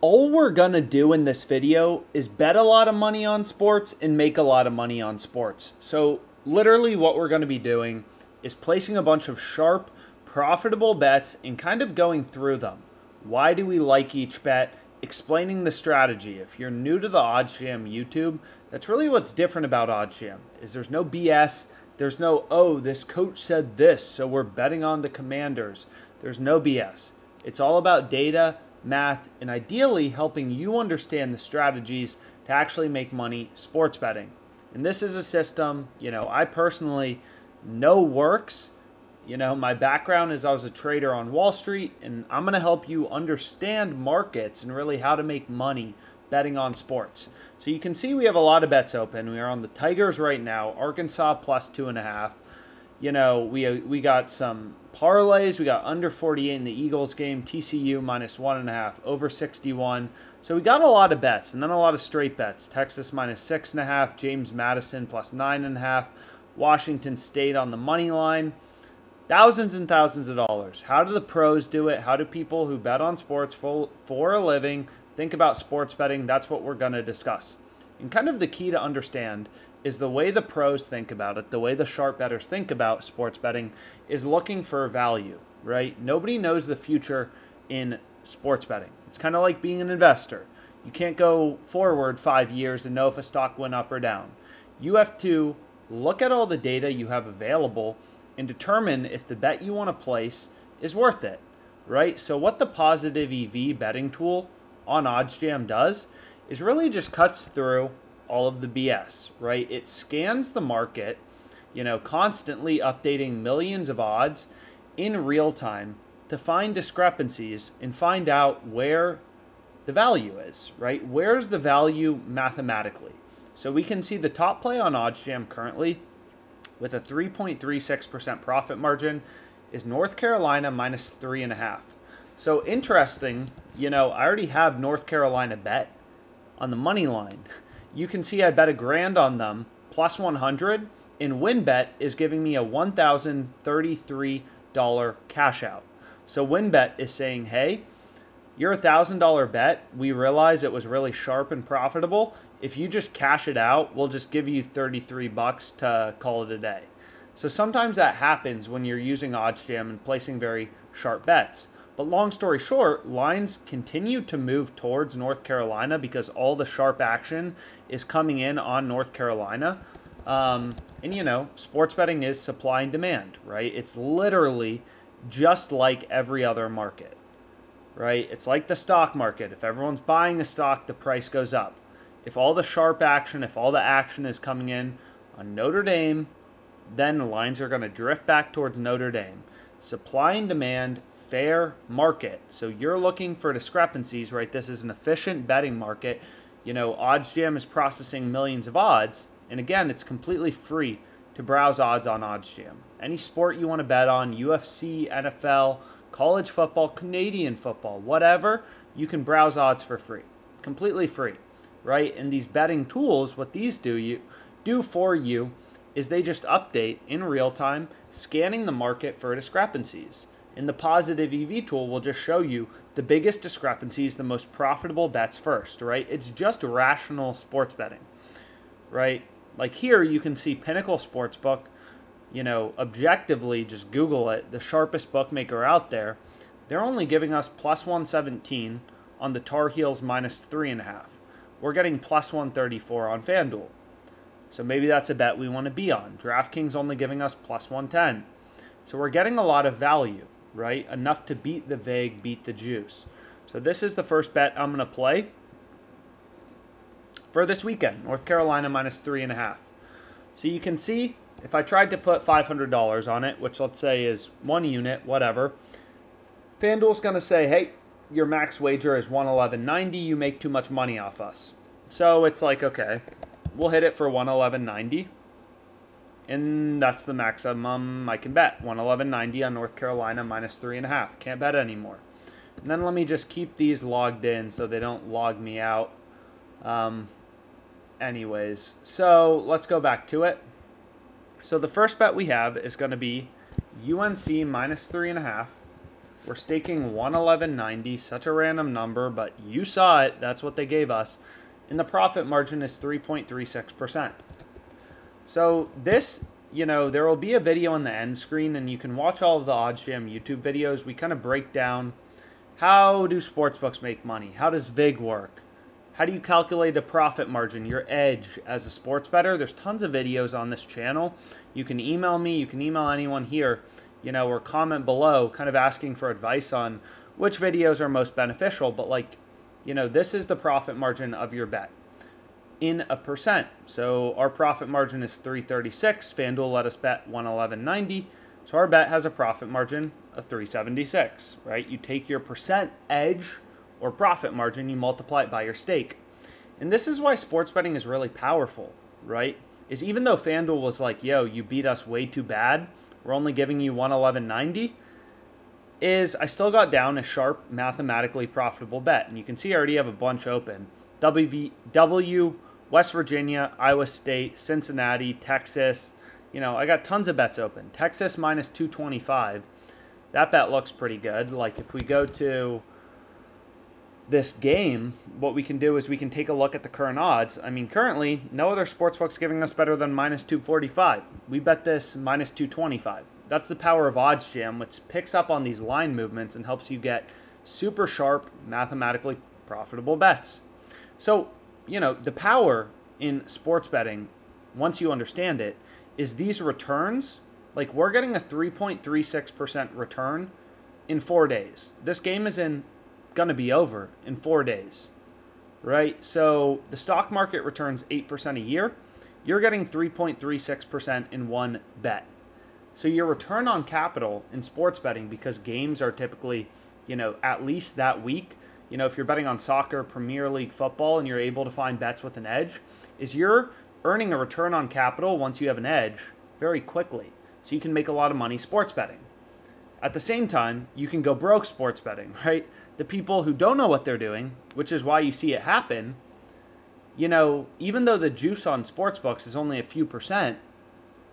All we're gonna do in this video is bet a lot of money on sports and make a lot of money on sports. So literally what we're gonna be doing is placing a bunch of sharp, profitable bets and kind of going through them. Why do we like each bet? Explaining the strategy. If you're new to the OddsJam YouTube, that's really what's different about OddsJam, is there's no BS. There's no, oh, this coach said this, so we're betting on the Commanders. There's no BS. It's all about data, math, and ideally helping you understand the strategies to actually make money sports betting. And this is a system, I personally know works. My background is I was a trader on Wall Street, and I'm going to help you understand markets and really how to make money betting on sports. So you can see we have a lot of bets open. We are on the Tigers right now, Arkansas plus 2.5. We got some parlays. We got under 48 in the Eagles game, TCU minus 1.5, over 61. So we got a lot of bets, and then a lot of straight bets. Texas minus 6.5, James Madison plus 9.5, Washington State on the money line. Thousands and thousands of dollars. How do the pros do it? How do people who bet on sports for a living think about sports betting? That's what we're going to discuss. And kind of the key to understand is the way the pros think about it, the way the sharp bettors think about sports betting is looking for value, right? Nobody knows the future in sports betting. It's kind of like being an investor. You can't go forward 5 years and know if a stock went up or down. You have to look at all the data you have available and determine if the bet you want to place is worth it, right? So what the Positive EV betting tool on OddsJam does is really just cuts through all of the BS, right? It scans the market, constantly updating millions of odds in real time to find discrepancies and find out where the value is, right? Where's the value mathematically? So we can see the top play on OddsJam currently with a 3.36% profit margin is North Carolina minus 3.5. So interesting, I already have North Carolina bet on the money line. You can see I bet $1,000 on them plus 100, and WinBet is giving me a $1,033 cash out. So WinBet is saying, hey, your $1,000 bet, we realize it was really sharp and profitable. If you just cash it out, we'll just give you $33 to call it a day. So sometimes that happens when you're using OddsJam and placing very sharp bets. But long story short, lines continue to move towards North Carolina because all the sharp action is coming in on North Carolina. Sports betting is supply and demand, right? It's literally just like every other market, right? It's like the stock market. If everyone's buying a stock, the price goes up. If all the sharp action, if all the action is coming in on Notre Dame, then the lines are going to drift back towards Notre Dame. Supply and demand, fair market. So you're looking for discrepancies, right? This is an efficient betting market. OddsJam is processing millions of odds. And again, it's completely free to browse odds on OddsJam. Any sport you want to bet on, UFC, NFL, college football, Canadian football, whatever, you can browse odds for free. Completely free, right? And these betting tools, what these do for you is they just update in real time, scanning the market for discrepancies. And the Positive EV tool will just show you the biggest discrepancies, the most profitable bets first, right? It's just rational sports betting, right? Like here, you can see Pinnacle Sportsbook, objectively, just Google it, the sharpest bookmaker out there. They're only giving us plus 117 on the Tar Heels minus 3.5. We're getting plus 134 on FanDuel. So maybe that's a bet we want to be on. DraftKings only giving us plus 110. So we're getting a lot of value, right? Enough to beat the vig, beat the juice. So this is the first bet I'm going to play for this weekend. North Carolina minus 3.5. So you can see if I tried to put $500 on it, which let's say is 1 unit, whatever, FanDuel's going to say, hey, your max wager is 111.90. You make too much money off us. So it's like, okay, we'll hit it for 111.90. And that's the maximum I can bet. 111.90 on North Carolina minus 3.5. Can't bet anymore. And then let me just keep these logged in so they don't log me out. Anyways, so let's go back to it. So the first bet we have is going to be UNC minus 3.5 We're staking 111.90, such a random number, but you saw it. That's what they gave us. And the profit margin is 3.36%. So this, there will be a video on the end screen, and you can watch all of the OddsJam YouTube videos. We kind of break down how do sportsbooks make money? How does VIG work? How do you calculate a profit margin, your edge as a sports bettor? There's tons of videos on this channel. You can email me, you can email anyone here, or comment below kind of asking for advice on which videos are most beneficial. But this is the profit margin of your bet in a percent. So our profit margin is 336. FanDuel let us bet 111.90. So our bet has a profit margin of 376, right? You take your percent edge or profit margin, you multiply it by your stake. And this is why sports betting is really powerful, right? Is even though FanDuel was like, yo, you beat us way too bad, we're only giving you 111.90, is I still got down a sharp, mathematically profitable bet. And you can see I already have a bunch open. WVW, West Virginia, Iowa State, Cincinnati, Texas. I got tons of bets open. Texas minus 225. That bet looks pretty good. Like if we go to this game, what we can do is we can take a look at the current odds. I mean, currently, no other sportsbook's giving us better than minus 245. We bet this minus 225. That's the power of OddsJam, which picks up on these line movements and helps you get super sharp, mathematically profitable bets. So, the power in sports betting, once you understand it, is these returns. Like, we're getting a 3.36% return in 4 days. This game is going to be over in 4 days, right? So the stock market returns 8% a year. You're getting 3.36% in one bet. So your return on capital in sports betting, because games are typically, at least that week, if you're betting on soccer, Premier League football, and you're able to find bets with an edge, is you're earning a return on capital once you have an edge very quickly. So you can make a lot of money sports betting. At the same time, you can go broke sports betting, right? The people who don't know what they're doing, which is why you see it happen, even though the juice on sportsbooks is only a few percent,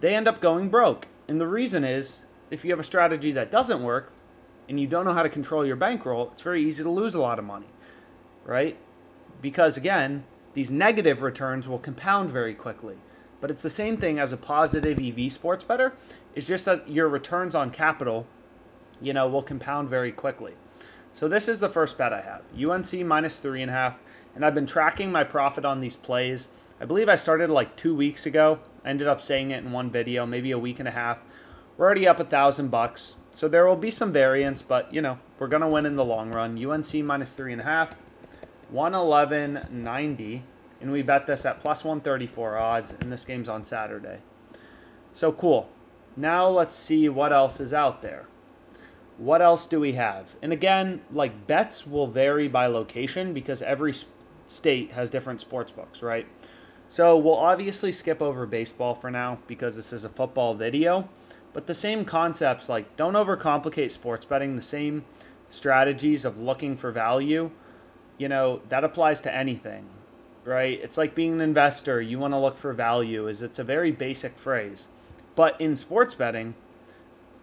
they end up going broke. And the reason is, if you have a strategy that doesn't work and you don't know how to control your bankroll, it's very easy to lose a lot of money, right? Because again, these negative returns will compound very quickly. But it's the same thing as a positive EV sports bettor. It's just that your returns on capital, will compound very quickly. So this is the first bet I have. UNC minus 3.5. And I've been tracking my profit on these plays. I believe I started like 2 weeks ago. I ended up saying it in one video, maybe a week and a half. We're already up $1,000. So there will be some variance, but we're going to win in the long run. UNC minus 3.5, 111.90. And we bet this at plus 134 odds, and this game's on Saturday. So cool. Now let's see what else is out there. What else do we have? And again, bets will vary by location because every state has different sports books, right? So we'll obviously skip over baseball for now because this is a football video. But the same concepts, don't overcomplicate sports betting, the same strategies of looking for value, that applies to anything. Right? It's like being an investor. You want to look for value. It's a very basic phrase. But in sports betting,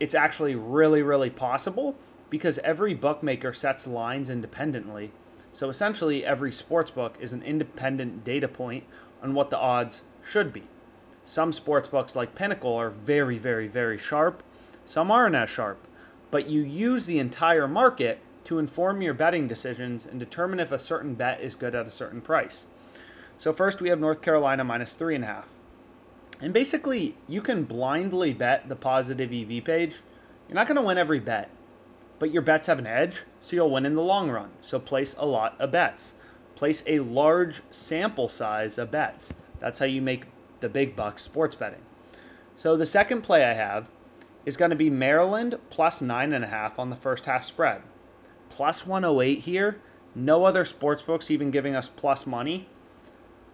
it's actually really, really possible because every bookmaker sets lines independently. So essentially, every sports book is an independent data point on what the odds should be. Some sports books like Pinnacle are very, very, very sharp. Some aren't as sharp. But you use the entire market to inform your betting decisions and determine if a certain bet is good at a certain price. So first we have North Carolina minus 3.5. And basically, you can blindly bet the positive EV page. You're not going to win every bet, but your bets have an edge, so you'll win in the long run. So place a lot of bets. Place a large sample size of bets. That's how you make the big bucks sports betting. So the second play I have is going to be Maryland plus 9.5 on the first half spread. Plus 108 here. No other sportsbooks even giving us plus money.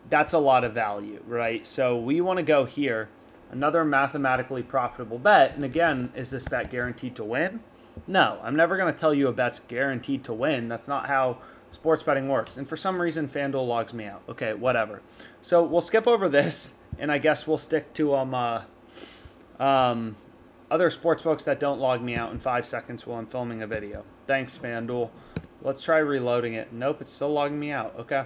That's a lot of value, right? So we want to go here. Another mathematically profitable bet. And again, is this bet guaranteed to win? No, I'm never going to tell you a bet's guaranteed to win. That's not how sports betting works. And for some reason, FanDuel logs me out. Okay, whatever. So we'll skip over this, and I guess we'll stick to other sportsbooks that don't log me out in 5 seconds while I'm filming a video. Thanks, FanDuel. Let's try reloading it. Nope, it's still logging me out. Okay.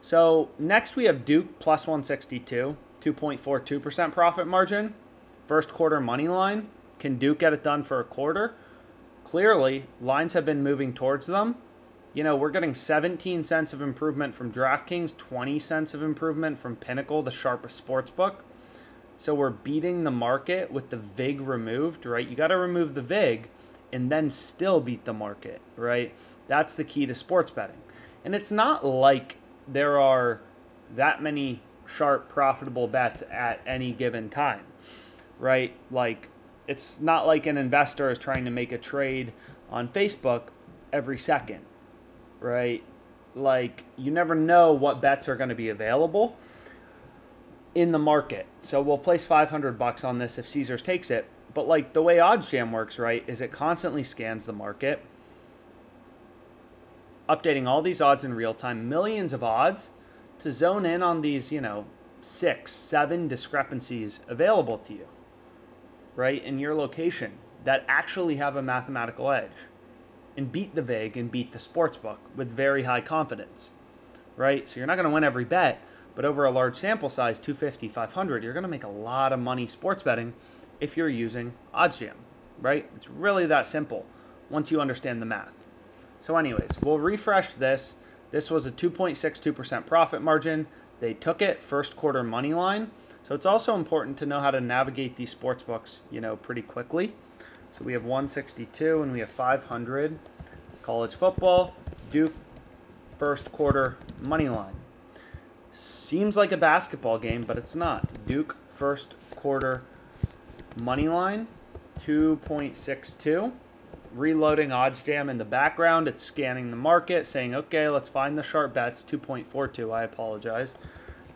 So next we have Duke plus 162, 2.42% profit margin. First quarter money line. Can Duke get it done for a quarter? Clearly, lines have been moving towards them. You know, we're getting 17 cents of improvement from DraftKings, 20 cents of improvement from Pinnacle, the sharpest sportsbook. So we're beating the market with the VIG removed, right? You got to remove the VIG and then still beat the market, right? That's the key to sports betting. And it's not like there are that many sharp, profitable bets at any given time, right? Like, it's not like an investor is trying to make a trade on Facebook every second, right? Like, you never know what bets are going to be available in the market. So we'll place $500 on this if Caesars takes it. But like the way OddsJam works, right, is it constantly scans the market, updating all these odds in real time, millions of odds, to zone in on these, you know, 6, 7 discrepancies available to you, right, in your location that actually have a mathematical edge, and beat the VIG and beat the sportsbook with very high confidence, right? So you're not going to win every bet, but over a large sample size, 250, 500, you're going to make a lot of money sports betting if you're using OddsJam, right? It's really that simple once you understand the math. So anyways, we'll refresh this. This was a 2.62% profit margin. They took it first quarter money line. So it's also important to know how to navigate these sports books, you know, pretty quickly. So we have 162 and we have 500. College football, Duke first quarter money line. Seems like a basketball game, but it's not. Duke first quarter money line, 2.62. Reloading OddsJam in the background. It's scanning the market, saying, okay, let's find the sharp bets. 2.42, I apologize.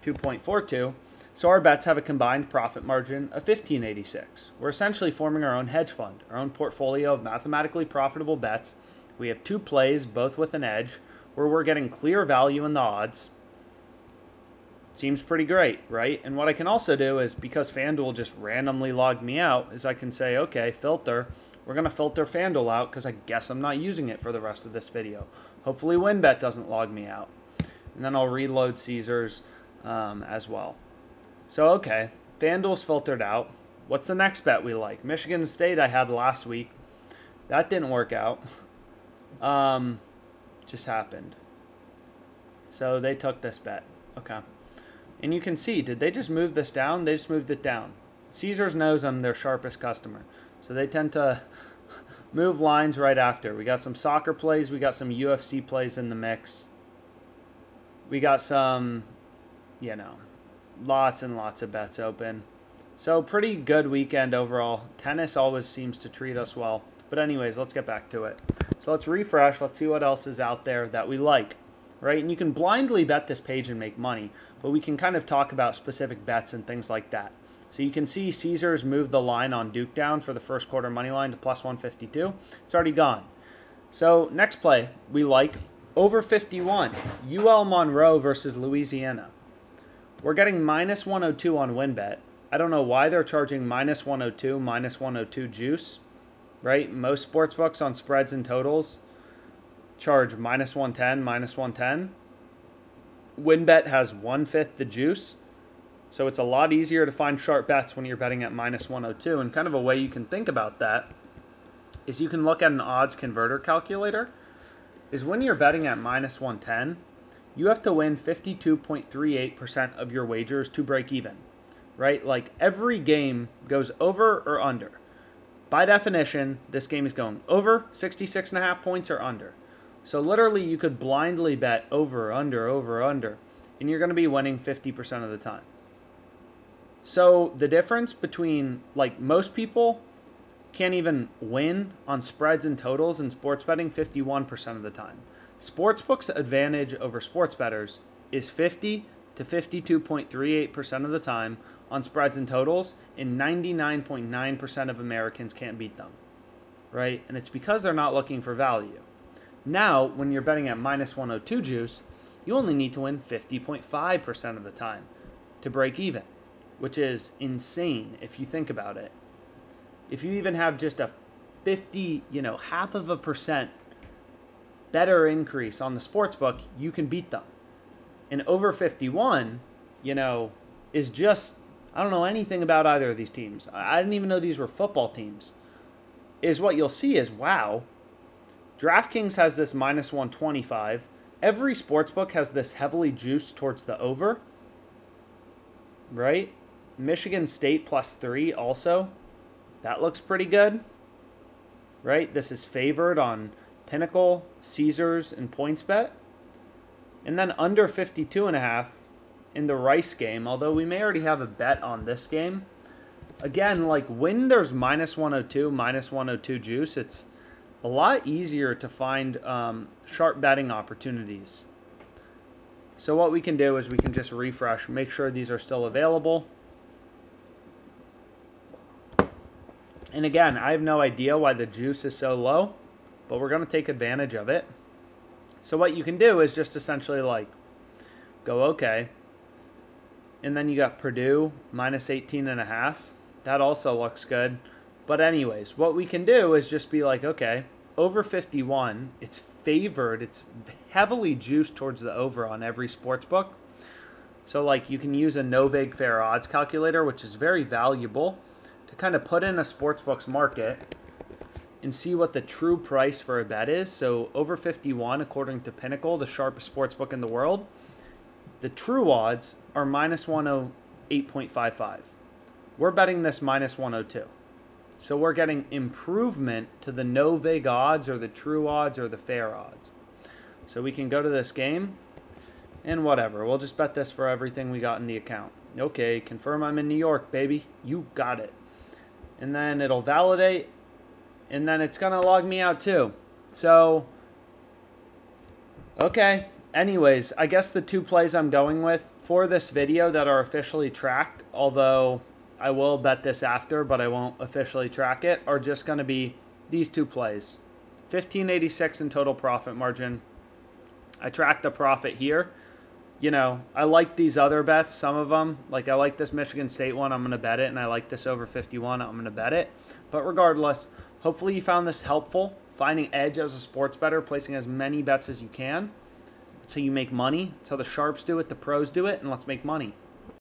2.42. So our bets have a combined profit margin of 1586. We're essentially forming our own hedge fund, our own portfolio of mathematically profitable bets. We have 2 plays, both with an edge, where we're getting clear value in the odds. Seems pretty great, right? And what I can also do is, because FanDuel just randomly logged me out, is I can say, okay, filter. We're going to filter FanDuel out because I guess I'm not using it for the rest of this video. Hopefully WinBet doesn't log me out. And then I'll reload Caesars as well. So, okay, FanDuel's filtered out. What's the next bet we like? Michigan State I had last week. That didn't work out. Just happened. So they took this bet. Okay. And you can see, did they just move this down? They just moved it down. Caesars knows I'm their sharpest customer. So they tend to move lines right after. We got some soccer plays. We got some UFC plays in the mix. We got some, you know, lots and lots of bets open. So pretty good weekend overall. Tennis always seems to treat us well. But anyways, let's get back to it. So let's refresh. Let's see what else is out there that we like, right? And you can blindly bet this page and make money, but we can kind of talk about specific bets and things like that. So you can see Caesars moved the line on Duke down for the first quarter money line to plus 152. It's already gone. So next play we like, over 51, UL Monroe versus Louisiana. We're getting minus 102 on WinBet. I don't know why they're charging minus 102, minus 102 juice, right? Most sportsbooks on spreads and totals charge minus 110, minus 110. WinBet has 1/5 the juice. So it's a lot easier to find sharp bets when you're betting at minus 102. And kind of a way you can think about that is you can look at an odds converter calculator. Is when you're betting at minus 110, you have to win 52.38% of your wagers to break even, right? Like every game goes over or under. By definition, this game is going over 66.5 points or under. So literally you could blindly bet over, under, and you're going to be winning 50% of the time. So the difference between, like, most people can't even win on spreads and totals in sports betting 51% of the time. Sportsbook's advantage over sports bettors is 50 to 52.38% of the time on spreads and totals, and 99.9% of Americans can't beat them, right? And it's because they're not looking for value. Now, when you're betting at minus 102 juice, you only need to win 50.5% of the time to break even, which is insane if you think about it. if you even have just a 50, half of a percent better increase on the sports book, you can beat them. And over 51, is just, I don't know anything about either of these teams. I didn't even know these were football teams. Is what you'll see is, wow, DraftKings has this minus 125. Every sportsbook has this heavily juiced towards the over, right? Michigan State +3 also. That looks pretty good, right? This is favored on Pinnacle, Caesars, and PointsBet. And then under 52.5 in the Rice game, although we may already have a bet on this game. Again, like when there's minus 102 juice, it's a lot easier to find sharp betting opportunities. So what we can do is we can just refresh, make sure these are still available. And again, I have no idea why the juice is so low, but we're going to take advantage of it. So what you can do is just essentially like go okay. And then you got Purdue minus 18.5. That also looks good. But anyways, what we can do is just be like, okay, over 51, it's favored. It's heavily juiced towards the over on every sports book. So like you can use a Novig fair odds calculator, which is very valuable to kind of put in a sportsbook's market and see what the true price for a bet is. So over 51, according to Pinnacle, the sharpest sportsbook in the world, the true odds are minus 108.55. We're betting this minus 102. So we're getting improvement to the Novig odds or the true odds or the fair odds. So we can go to this game and whatever. We'll just bet this for everything we got in the account. Okay, confirm I'm in New York, baby. You got it. And then it'll validate. And then it's going to log me out too. So, okay. Anyways, I guess the two plays I'm going with for this video that are officially tracked, although I will bet this after, but I won't officially track it, are just going to be these two plays. 1586 in total profit margin. I tracked the profit here. I like these other bets, some of them. Like I like this Michigan State one, I'm going to bet it. And I like this over 51, I'm going to bet it. But regardless, hopefully you found this helpful. Finding edge as a sports bettor, placing as many bets as you can. That's how you make money. That's how the sharps do it, the pros do it, and let's make money.